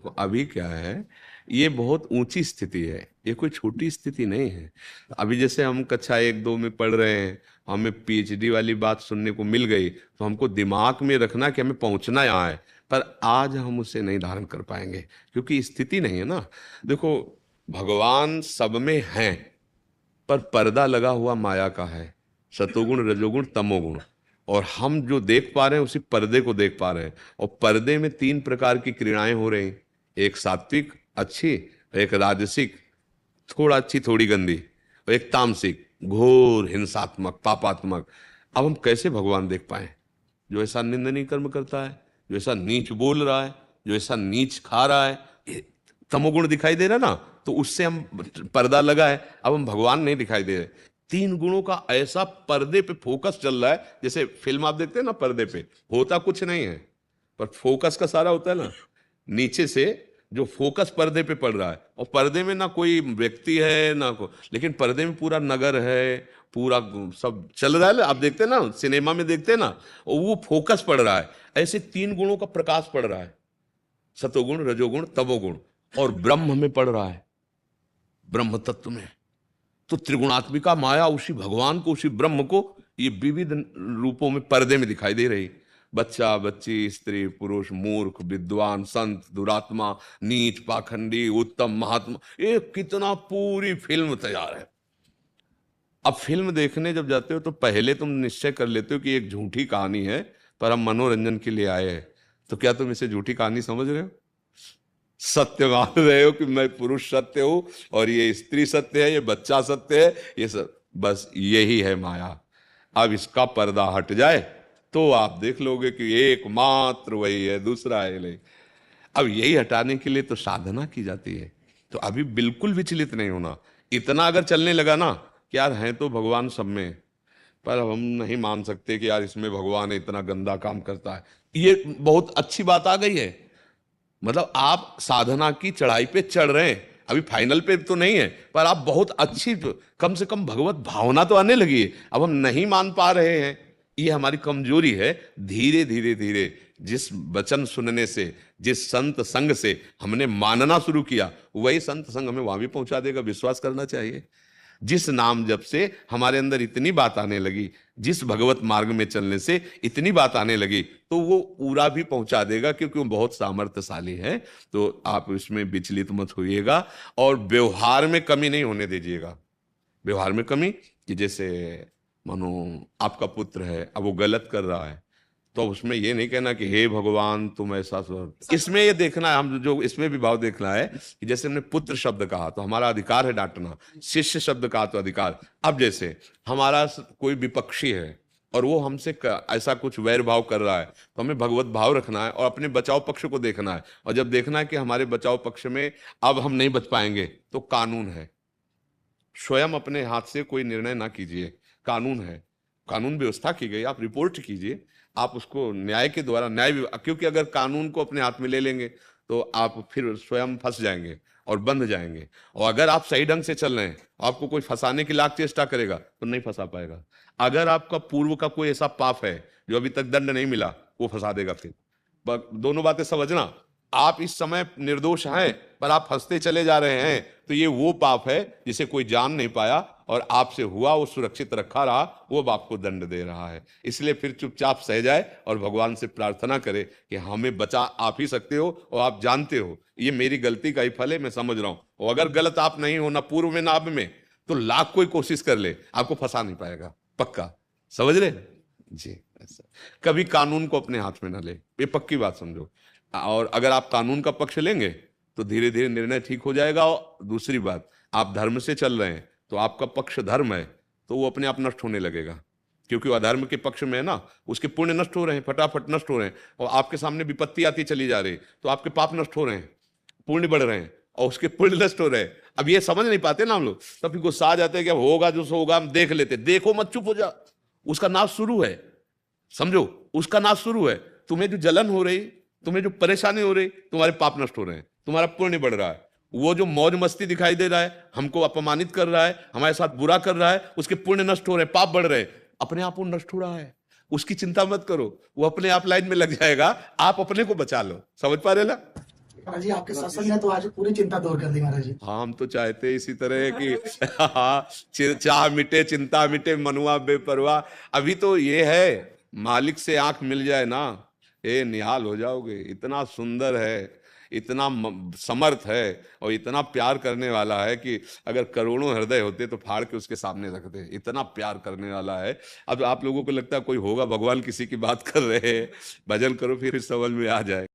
देखो अभी क्या है, ये बहुत ऊंची स्थिति है, ये कोई छोटी स्थिति नहीं है। अभी जैसे हम कक्षा 1 2 में पढ़ रहे हैं, हमें पीएचडी वाली बात सुनने को मिल गई, तो हमको दिमाग में रखना कि हमें पहुंचना यहाँ है। पर आज हम उसे नहीं धारण कर पाएंगे क्योंकि स्थिति नहीं है ना। देखो, भगवान सब में हैं, पर पर्दा लगा हुआ माया का है, सतोगुण रजोगुण तमोगुण। और हम जो देख पा रहे हैं उसी पर्दे को देख पा रहे हैं। और पर्दे में 3 प्रकार की क्रीड़ाएं हो रही, एक सात्विक अच्छी, एक राजसिक थोड़ा अच्छी थोड़ी गंदी, और एक तामसिक घोर हिंसात्मक पापात्मक। अब हम कैसे भगवान देख पाए जो ऐसा निंदनीय कर्म करता है, जो ऐसा नीच बोल रहा है, जो ऐसा नीच खा रहा है? ये तमोगुण दिखाई दे रहा ना, तो उससे हम पर्दा लगा है, अब हम भगवान नहीं दिखाई दे रहे। 3 गुणों का ऐसा पर्दे पे फोकस चल रहा है, जैसे फिल्म आप देखते हैं ना, पर्दे पे होता कुछ नहीं है पर फोकस का सारा होता है ना, नीचे से जो फोकस पर्दे पे पड़ रहा है। और पर्दे में ना कोई व्यक्ति है ना लेकिन पर्दे में पूरा नगर है, पूरा सब चल रहा है। आप देखते हैं ना, सिनेमा में देखते हैं ना, और वो फोकस पड़ रहा है। ऐसे 3 गुणों का प्रकाश पड़ रहा है, सतोगुण रजोगुण तमोगुण, और ब्रह्म में पड़ रहा है, ब्रह्म तत्व में। तो त्रिगुणात्मिका माया उसी भगवान को, उसी ब्रह्म को ये विविध रूपों में पर्दे में दिखाई दे रही। बच्चा बच्ची, स्त्री पुरुष, मूर्ख विद्वान, संत दुरात्मा, नीच पाखंडी, उत्तम महात्मा, ये कितना पूरी फिल्म तैयार है। अब फिल्म देखने जब जाते हो तो पहले तुम निश्चय कर लेते हो कि एक झूठी कहानी है, पर हम मनोरंजन के लिए आए हैं। तो क्या तुम इसे झूठी कहानी समझ रहे हो? सत्य मान रहे हो कि मैं पुरुष सत्य हूं और ये स्त्री सत्य है, ये बच्चा सत्य है, ये सब बस यही है माया। अब इसका पर्दा हट जाए तो आप देख लोगे कि एकमात्र वही है, दूसरा है नहीं। अब यही हटाने के लिए तो साधना की जाती है। तो अभी बिल्कुल विचलित नहीं होना। इतना अगर चलने लगा ना कि यार है तो भगवान सब में, पर हम नहीं मान सकते कि यार इसमें भगवान है, इतना गंदा काम करता है, ये बहुत अच्छी बात आ गई है। मतलब आप साधना की चढ़ाई पे चढ़ रहे हैं, अभी फाइनल पे तो नहीं है, पर आप बहुत अच्छी, कम से कम भगवत भावना तो आने लगी है। अब हम नहीं मान पा रहे हैं, ये हमारी कमजोरी है। धीरे धीरे धीरे जिस वचन सुनने से, जिस संत संग से हमने मानना शुरू किया, वही संत संग हमें वहां भी पहुंचा देगा। विश्वास करना चाहिए। जिस नाम जप से हमारे अंदर इतनी बात आने लगी, जिस भगवत मार्ग में चलने से इतनी बात आने लगी, तो वो पूरा भी पहुंचा देगा, क्योंकि वो बहुत सामर्थ्यशाली है। तो आप इसमें विचलित मत होइएगा और व्यवहार में कमी नहीं होने दीजिएगा। व्यवहार में कमी कि जैसे मानो आपका पुत्र है, अब वो गलत कर रहा है, तो उसमें ये नहीं कहना कि हे भगवान तुम ऐसा इसमें ये देखना है, हम जो इसमें भी भाव देखना है कि जैसे हमने पुत्र शब्द कहा तो हमारा अधिकार है डांटना, शिष्य शब्द कहा तो अधिकार। अब जैसे हमारा कोई विपक्षी है और वो हमसे ऐसा कुछ वैर भाव कर रहा है, तो हमें भगवत भाव रखना है और अपने बचाव पक्ष को देखना है। और जब देखना है कि हमारे बचाव पक्ष में अब हम नहीं बच पाएंगे, तो कानून है। स्वयं अपने हाथ से कोई निर्णय ना कीजिए, कानून है, कानून व्यवस्था की गई, आप रिपोर्ट कीजिए, आप उसको न्याय के द्वारा, क्योंकि अगर कानून को अपने हाथ में ले लेंगे तो आप फिर स्वयं फंस जाएंगे और बंध जाएंगे। और अगर आप सही ढंग से चल रहे हैं, आपको कोई फंसाने की लाख चेष्टा करेगा तो नहीं फंसा पाएगा। अगर आपका पूर्व का कोई ऐसा पाप है जो अभी तक दंड नहीं मिला, वो फंसा देगा। फिर दोनों बातें समझना। आप इस समय निर्दोष हैं पर आप फंसते चले जा रहे हैं, तो ये वो पाप है जिसे कोई जान नहीं पाया और आपसे हुआ, वो सुरक्षित रखा रहा, वो बाप को दंड दे रहा है। इसलिए फिर चुपचाप सह जाए और भगवान से प्रार्थना करे कि हमें बचा आप ही सकते हो, और आप जानते हो ये मेरी गलती का ही फल है, मैं समझ रहा हूं। और अगर गलत आप नहीं हो, ना पूर्व में ना अब में, तो लाख कोई कोशिश कर ले, आपको फंसा नहीं पाएगा, पक्का। समझ रहे जी? ऐसा कभी कानून को अपने हाथ में ना ले, ये पक्की बात समझो। और अगर आप कानून का पक्ष लेंगे तो धीरे धीरे निर्णय ठीक हो जाएगा। और दूसरी बात, आप धर्म से चल रहे हैं तो आपका पक्ष धर्म है, तो वो अपने आप नष्ट होने लगेगा, क्योंकि वो अधर्म के पक्ष में है ना, उसके पुण्य नष्ट हो रहे हैं, फटाफट नष्ट हो रहे हैं। और आपके सामने विपत्ति आती चली जा रही, तो आपके पाप नष्ट हो रहे हैं, पुण्य बढ़ रहे हैं, और उसके पुण्य नष्ट हो रहे हैं। अब ये समझ नहीं पाते ना हम लोग, तब फिर गुस्सा आ जाते हैं कि होगा जो सो होगा, हम देख लेते। देखो मत, चुप हो जा, उसका नाश शुरू है, समझो, उसका नाश शुरू है। तुम्हें जो जलन हो रही, तुम्हें जो परेशानी हो रही, तुम्हारे पाप नष्ट हो रहे हैं, तुम्हारा पुण्य बढ़ रहा है। वो जो मौज मस्ती दिखाई दे रहा है, हमको अपमानित कर रहा है, हमारे साथ बुरा कर रहा है, उसके पुण्य नष्ट हो रहे हैं, पाप बढ़ रहे हैं, अपने आप वो नष्ट हो रहा है। उसकी चिंता मत करो, वो अपने आप लाइन में लग जाएगा, आप अपने को बचा लो। समझ पा रहे ना? महाराज जी आपके सत्संग ने तो आज पूरी चिंता दूर कर दी महाराज जी। हाँ, हम तो चाहते हैं इसी तरह कि हाँ, चाह मिटे चिंता मिटे मनुआ बेपरवाह। अभी तो ये है, मालिक से आंख मिल जाए ना, ये निहाल हो जाओगे। इतना सुंदर है, इतना समर्थ है, और इतना प्यार करने वाला है कि अगर करोड़ों हृदय होते तो फाड़ के उसके सामने रख दे, इतना प्यार करने वाला है। अब आप लोगों को लगता है कोई होगा, भगवान किसी की बात कर रहे हैं, भजन करो फिर समझ में आ जाए।